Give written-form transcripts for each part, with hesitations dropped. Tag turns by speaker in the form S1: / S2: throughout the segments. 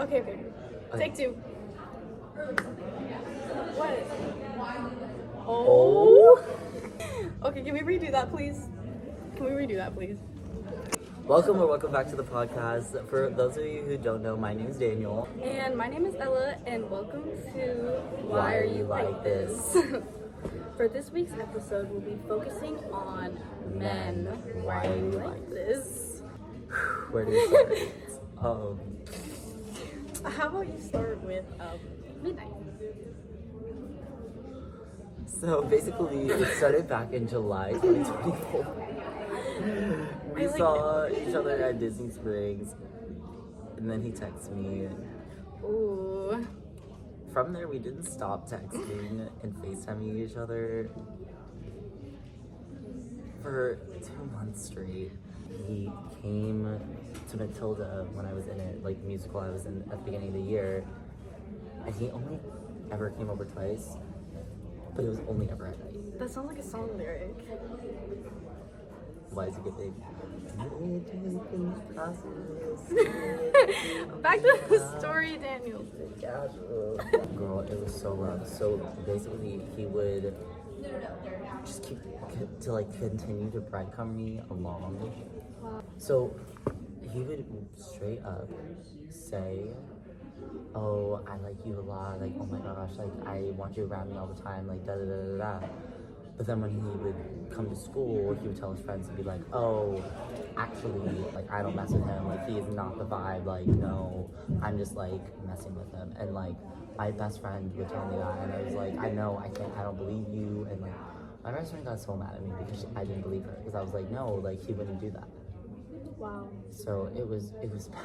S1: Okay. Take two. What? Oh. Okay, can we redo that, please?
S2: Welcome back to the podcast. For those of you who don't know, my name is Daniel.
S1: And my name is Ella, and welcome to
S2: Why Are You Like This?
S1: For this week's episode, we'll be focusing on men. Why are you like this?
S2: Where do we start?
S1: How about you start with midnight?
S2: So basically, it started back in July 2024. We saw each other at Disney Springs, and then he texted me.
S1: Ooh.
S2: From there, we didn't stop texting and FaceTiming each other for 2 months straight. He came to Matilda when I was in it, like the musical I was in at the beginning of the year, and he only ever came over twice, but it was only ever at night.
S1: That sounds like a song lyric.
S2: Why does it get big?
S1: Back to the story, Daniel.
S2: Girl, it was so rough. So basically, he would just continue to breadcrumb me along. So he would straight up say, "Oh, I like you a lot. Like, oh my gosh, like I want you around me all the time. Like, da da da da da." But then when he would come to school, he would tell his friends and be like, "Oh, actually, like I don't mess with him. Like he is not the vibe. Like no, I'm just like messing with him." And like my best friend would tell me that, and I was like, "I know, I don't believe you." And like my best friend got so mad at me because I didn't believe her because I was like, "No, like he wouldn't do that."
S1: Wow.
S2: So it was.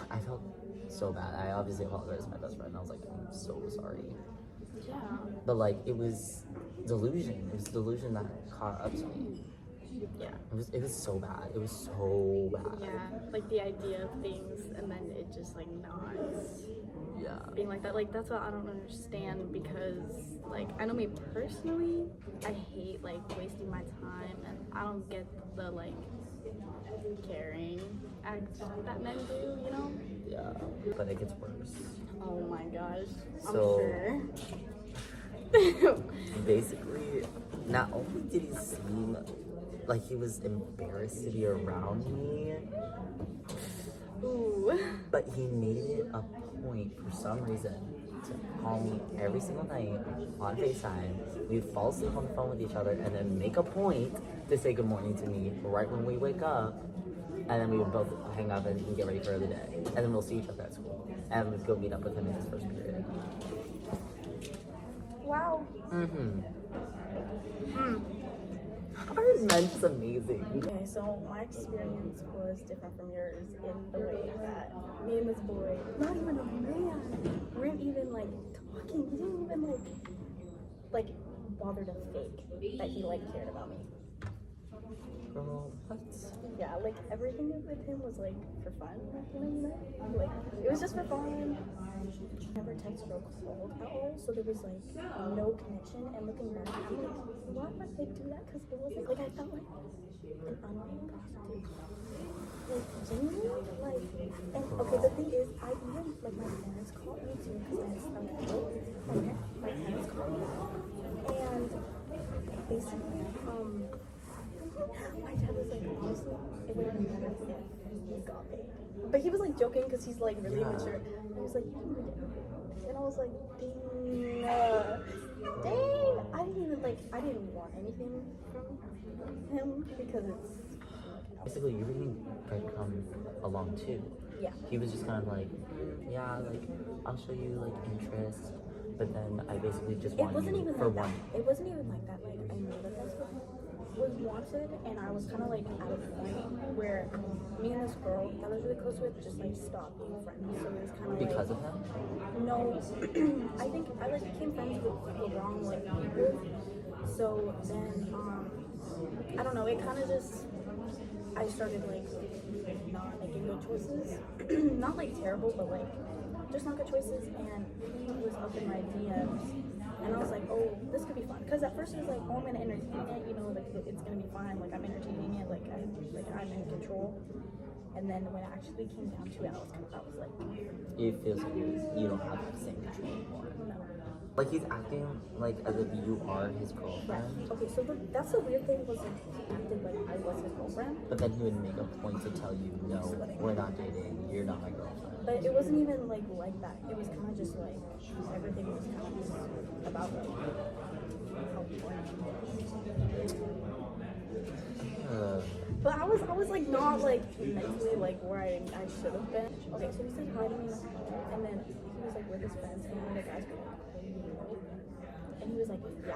S2: I felt so bad. I obviously apologized to my best friend. I was like, "I'm so sorry."
S1: Yeah.
S2: But like it was delusion. It was delusion that caught up to me.
S1: Yeah.
S2: It was so bad. It was so bad.
S1: Yeah. Like the idea of things and then it just like not being like that. Like that's what I don't understand because like I know me personally, I hate like wasting my time and I don't get the like caring act that men do, you know?
S2: Yeah. But it gets worse.
S1: Oh my gosh. I'm
S2: So,
S1: sure.
S2: Basically, not only did he seem like he was embarrassed to be around me,
S1: Ooh.
S2: but he made it a point for some reason to call me every single night on FaceTime. We'd fall asleep on the phone with each other and then make a point to say good morning to me right when we wake up. And then we would both hang up and get ready for the day. And then we'll see each other at school. And we'd go meet up with him in his first period.
S1: Wow.
S2: Our men's amazing.
S1: Okay, so my experience was different from yours in the way that me and this boy, not even a man, weren't even like talking. He didn't even like bother to fake that he like cared about me.
S2: Girl, what?
S1: Yeah, like everything with him was like for fun, you know? Like it was just for fun. Never texted or called at all, so there was like no connection. And looking back, I'm like, why would they do that? Because it wasn't like I felt like an unpaid prostitute. Like genuinely, like. And okay, the thing is, I even like my parents called me too because I had stunk out. My parents called me, and basically, my dad was like, honestly, it would have been better if he got paid. But he was like joking because he's like really mature. And he was like, and I was like, dang, I didn't want anything from him because it's.
S2: Basically, you were getting breadcrumbs along too.
S1: Yeah.
S2: He was just kind of like, yeah, like, I'll show you like interest. But then I basically just want you for one.
S1: It wasn't even like that. Like, I knew that that's what was wanted, and I was kind of like at a point where me and this girl that I was really close with just like stopped being friends. So it was kind of
S2: Because of him?
S1: No, I think I like became friends with the wrong like people. So then I don't know. It kind of just I started like not making good choices, not like terrible, but like just not good choices. And he was up in my DMs. And I was like, oh, this could be fun. Because at first it was like, oh, I'm going to entertain it, you know, like, it's going to be fine. Like, I'm entertaining it. Like, I'm in control. And then when it actually came down to it, I was like,
S2: It feels like you don't have the same control anymore.
S1: no.
S2: Like he's acting like as if you are his girlfriend,
S1: Okay, so that's the weird thing was like he acted like I was his girlfriend,
S2: but then he would make a point to tell you, no, we're not dating, you're not my girlfriend.
S1: but it wasn't even like that. It was kind of just like everything was kind of just about like how boring it is. But I was like not like mentally like where I should have been. Okay, so he said hi to me, and then he was like with his friends, and one of the guys were like, and he was like, yeah.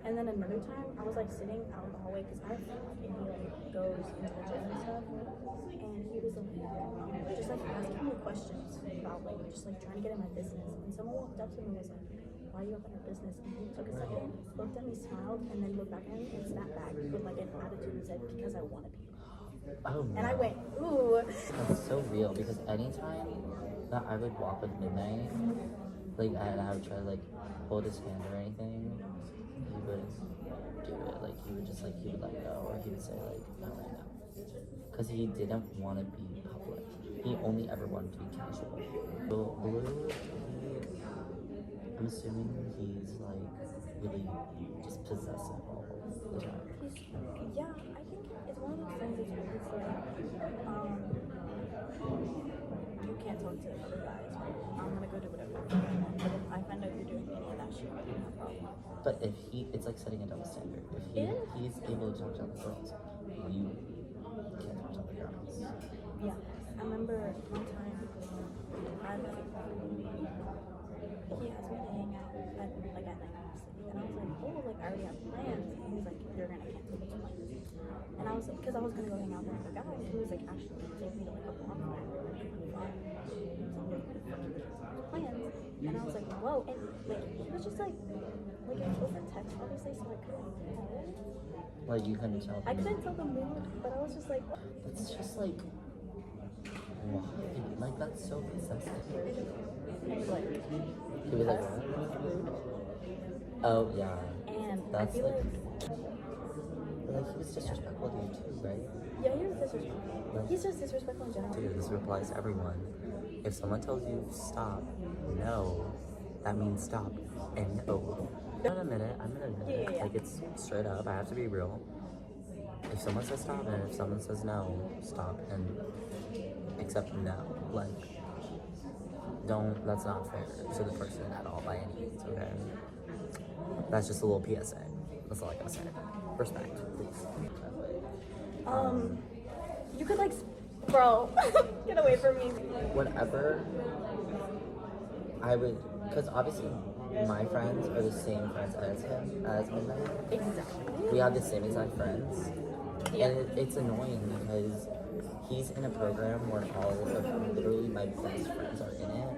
S1: And then another time, I was like sitting out in the hallway because I have and he like goes into the gym and stuff, and he was like just like asking me questions about like just like trying to get in my business. And someone walked up to me and was like, why are you up in our business? And he took a second, looked at me, smiled, and then looked back at me and snapped back with like an attitude and said, because I want to be.
S2: Oh no.
S1: And I went, ooh.
S2: That's so real because anytime that I would walk with Midnight, like and I would try to like hold his hand or anything, he would do it. Like he would just like he would let go, or he would say like no right now, because he didn't want to be public. He only ever wanted to be casual. So Blue, I'm assuming he's like really just possessive all the time.
S1: Yeah, I think it's one of those things that's really like, you can't talk to other guys, but I'm gonna go do whatever. But if I find out you're doing any of that shit, I don't have a problem.
S2: But if it's like setting a double standard. If he's able to talk to other girls, you can't talk to other girls.
S1: Yeah, I remember one time, I like, he asked me to hang out at like at night, and I was like, oh, like I already have plans. And he was like, you're gonna cancel those plans. And I was like, because I was gonna go hang out with another guy, and he was like, actually, take me to like a bonfire. Plans. And I was like, whoa, and like he was just like it was a text obviously, so I couldn't tell.
S2: Like you couldn't tell.
S1: I couldn't tell the mood, but I was just like, what?
S2: It's just like why? Like that's so possessive.
S1: And he was like,
S2: He was like,
S1: "Us?"
S2: what? Oh yeah.
S1: And
S2: That's
S1: I feel like,
S2: he was disrespectful to you too, right?
S1: yeah, he was disrespectful. He's just disrespectful in general.
S2: Dude, this applies to everyone. If someone tells you stop, no, that means stop, and no. I'm gonna admit it.
S1: Yeah.
S2: Like it's straight up. I have to be real. If someone says stop and if someone says no, stop and accept no. Like, don't. That's not fair to the person at all by any means. Okay. That's just a little PSA. That's all I gotta say. Respect, please.
S1: You could like, bro, get away from me.
S2: Whenever I would, because obviously my friends are the same friends as him, as Midnight.
S1: Exactly.
S2: We have the same exact friends.
S1: Yeah.
S2: And it's annoying because he's in a program where all of literally my best friends are in it.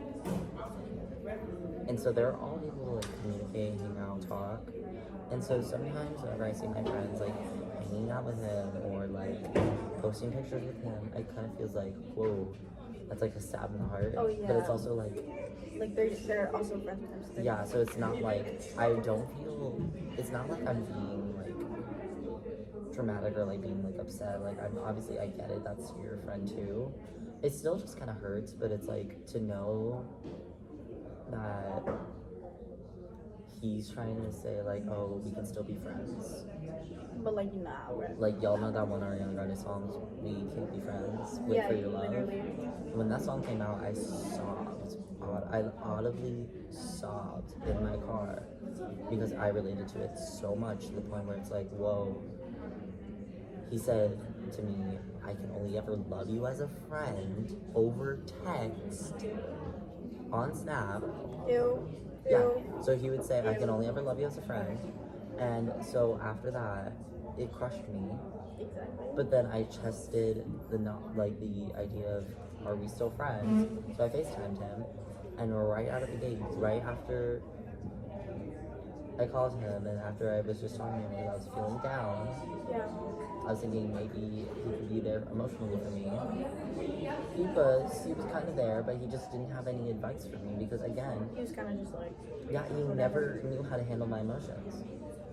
S2: And so they're all able to like communicate, hang out, talk. And so sometimes whenever I see my friends like hanging out with him or like posting pictures with him, it kind of feels like, whoa, that's like a stab in the heart.
S1: Oh, yeah.
S2: But it's also like
S1: they're also friends with him. So
S2: yeah, so it's not like it's not like I'm being like dramatic or like being like upset. Like obviously I get it, that's your friend too. It still just kind of hurts, but it's like to know that he's trying to say like, oh, we can still be friends.
S1: But like, nah, we're
S2: Like y'all know that one Ariana Grande song, "We Can't Be Friends," Wait
S1: yeah,
S2: for Your Love.
S1: literally.
S2: When that song came out, I sobbed. I audibly sobbed in my car because I related to it so much to the point where it's like, whoa. He said to me, I can only ever love you as a friend over text on Snap.
S1: Ew.
S2: Yeah. So he would say, I can only ever love you as a friend. And so after that, it crushed me.
S1: Exactly.
S2: But then I tested the idea of, are we still friends? So I FaceTimed him, and right out of the gate, right after I called him, and after I was just telling him that I was feeling down,
S1: Yeah.
S2: I was thinking maybe he could be there emotionally for me. He was kind of there, but he just didn't have any advice for me because again,
S1: He was kind of just like,
S2: yeah, he never knew how to handle my emotions.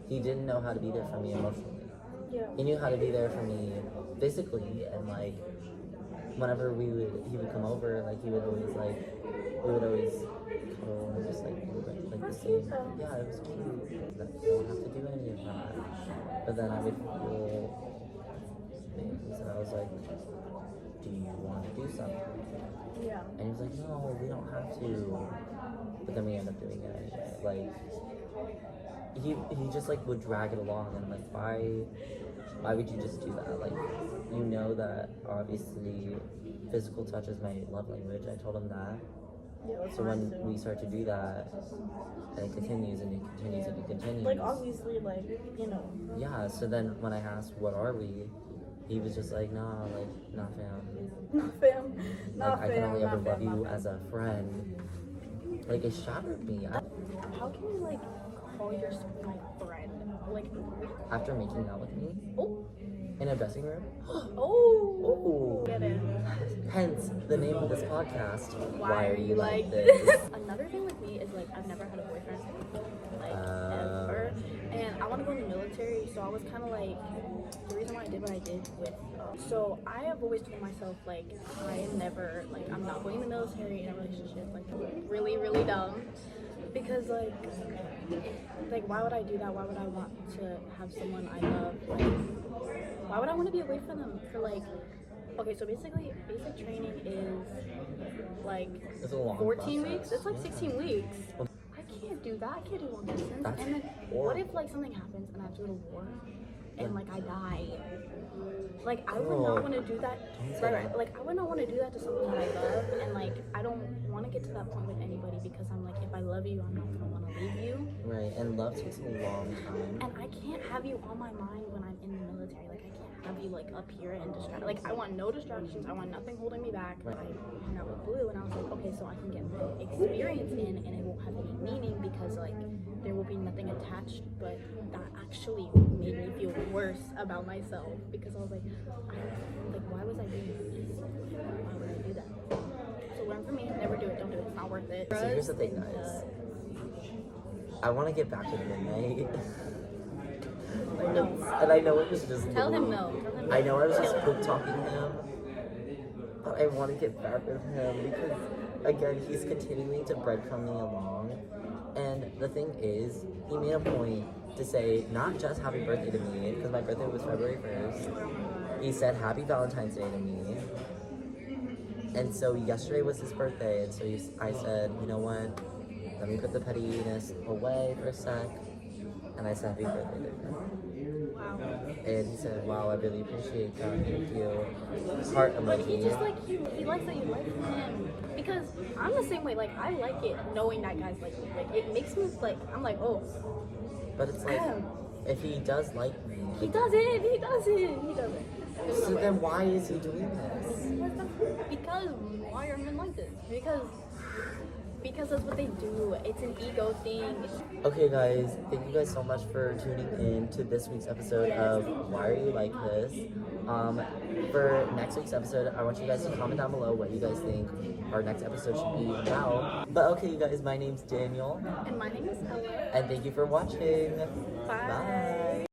S2: He didn't know how to be there for me emotionally.
S1: yeah.
S2: He knew how to be there for me physically and like whenever he would come over, like he would always like, we would always cuddle and just like the same. Yeah, it was cute. That you don't have to do any of that. But then I would feel things, and I was like, do you want to do something?
S1: Yeah.
S2: And he was like, no, we don't have to. But then we end up doing it anyway. Like, he just like would drag it along, and like, why would you just do that? Like, you know that obviously physical touch is my love language. I told him that.
S1: Yeah,
S2: So when we start to do that, and it continues and it continues and it continues.
S1: like obviously, like, you know.
S2: Yeah. So then when I asked, what are we? He was just like, nah, like, not fam.
S1: Not fam. Not
S2: Like, I can only ever
S1: not
S2: love
S1: fam,
S2: you
S1: not
S2: as a friend. Like, it shattered me.
S1: How can you like call yourself my friend? Like,
S2: After making out with me
S1: oh,
S2: in a dressing room.
S1: oh,
S2: Ooh.
S1: get it.
S2: Hence the name of this podcast. Why are you like
S1: this?
S2: this?
S1: Another thing with me is like I've never had a boyfriend, like ever, and I want to go in the military. So I was kind of like the reason why I did what I did with. So I have always told myself like I am never like I'm not going in the military in a relationship. Like really, really dumb. Because like why would I do that? Why would I want to have someone I love? Like, why would I want to be away from them for like? Okay, so basically, basic training is like
S2: It's a long
S1: 14
S2: process.
S1: weeks. It's like 16 weeks. I can't do that. I can't do long distance.
S2: That's
S1: And then, what
S2: horrible.
S1: if like something happens and I have to go to war, and like I die? Like I would
S2: Girl,
S1: not want to do that.
S2: don't say
S1: Right.
S2: that.
S1: Like I would not want to do that to someone that I love, and like I don't want to get to that point with anybody because I'm like, if I love you, I'm not gonna want to leave you.
S2: Right, and love takes a long time.
S1: And I can't have you on my mind when I'm in the military. Like I can't have you like up here and distract. Like I want no distractions. I want nothing holding me back.
S2: Right.
S1: I hung out with Blue, and I was like, okay, so I can get my experience in, and it won't have any meaning because like there will be nothing attached. But that actually made me feel worse about myself because I was like, why was I doing this? Why would I do that? So learn from me. Never do it. Don't do it. It's not worth it.
S2: So here's the thing, guys. I want to get back with Midnight.
S1: No.
S2: And I know it was just
S1: Tell him no. Tell him no.
S2: I know I was just
S1: Chill.
S2: quick talking him, but I want to get back with him because, again, he's continuing to breadcrumb me along. And the thing is, he made a point to say not just happy birthday to me, because my birthday was February 1st. He said happy Valentine's Day to me. And so yesterday was his birthday, and so I said, you know what, let me put the pettiness away for a sec. And I said happy birthday to him.
S1: Wow.
S2: And he said, wow, I really appreciate that, thank you. Heart emoji.
S1: But he just like he likes that you like him because I'm the same way. Like I like it knowing that guys like me. Like it makes me like I'm like oh.
S2: But it's like, if he does like me.
S1: He doesn't. He doesn't.
S2: So then why is he doing this?
S1: Because why are men like this? Because that's what they do. It's an ego thing.
S2: Okay guys, thank you guys so much for tuning in to this week's episode of Why Are You Like This? For next week's episode, I want you guys to comment down below what you guys think our next episode should be about. But okay you guys, my name's Daniel.
S1: And my name is Ella.
S2: And thank you for watching.
S1: Bye.
S2: Bye.